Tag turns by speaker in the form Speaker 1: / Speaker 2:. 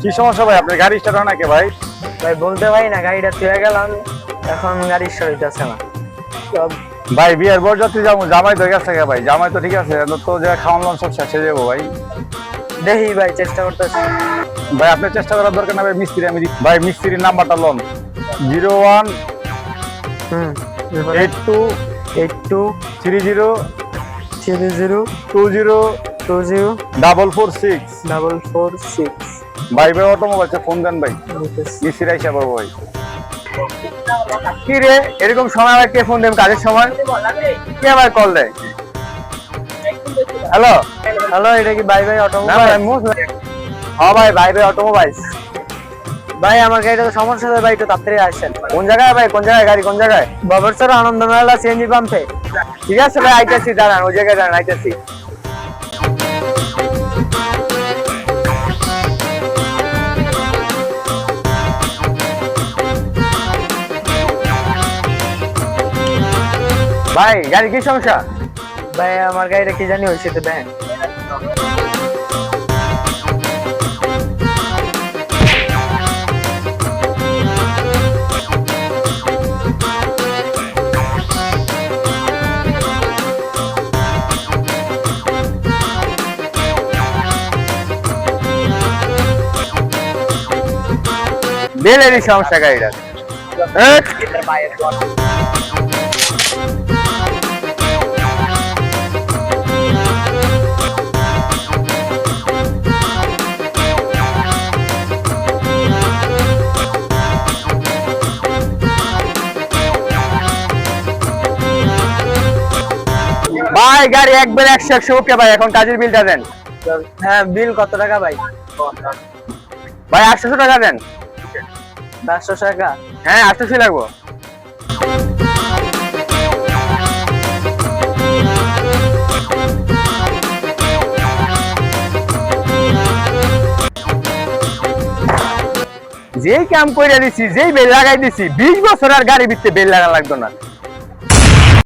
Speaker 1: কি সমস্যা ভাই, আপনার গাড়ি স্টার্ট হয় না কে ভাই?
Speaker 2: ভাই বলতে ভাই না, গাড়িটা তুলে গেলাম, এখন গাড়ি সরাইতেছে না।
Speaker 1: ভাই বিয়ের বরযাত্রী যাবো, জামাই তো গেছে গে ভাই, জামাই তো ঠিক আছে, তো যে খাওয়ান সব শেষ হয়ে যাবো ভাই।
Speaker 2: দেখি ভাই, চেষ্টা করতেছি।
Speaker 1: ভাই আপনার চেষ্টা করার দরকার না ভাই, মিস্ত্রি আমি ভাই মিস্ত্রির নাম্বারটা লন 01 82
Speaker 2: 82
Speaker 1: 30
Speaker 2: 30
Speaker 1: 20
Speaker 2: 20
Speaker 1: 446।
Speaker 2: 446।
Speaker 1: ভাই ভাই অটোমোবাইলসে ফোন দেন ভাই, মিস্ত্রি আইসা পাবো ভাই।
Speaker 2: কি রে, এরকম সময় আবার কে ফোন দেন কাজের সময়? কে আবার কল দেয়? হ্যালো হ্যালো, এটা কি ভাই ভাই অটোমোবাইল? হ্যাঁ ভাই, ভাই ভাই অটোমোবাইলস। ভাই আমার গাড়িটা তো সমস্যা হয় ভাই, একটু তাড়াতাড়ি আসেন। কোন জায়গায় ভাই, কোন জায়গায় গাড়ি, কোন জায়গায়? বাবরসর আনন্দ মেলা সিএনজি পাম্পে। ঠিক আছে ভাই, আইতেছি, দাঁড়ান ওই জায়গায় দাঁড়ান, আইতেছি। ভাই গাড়ি কি সমস্যা? ভাই আমার গাড়িটা কি জানি হয়েছে, তো দেখেন। বেলেরই সমস্যা গাড়িটা। ভাই গাড়ি একবার 100 ওকে ভাই, এখন কাজের বিলটা দেন। হ্যাঁ বিল কত টাকা ভাই? ভাই 800 টাকা দেন। 800 টাকা? হ্যাঁ 800 লাগবো। যেই কাম করে দিছি, যেই বেল লাগাই দিছি, 20 বছর আর গাড়ি বিকতে বেল লাগা লাগতো না।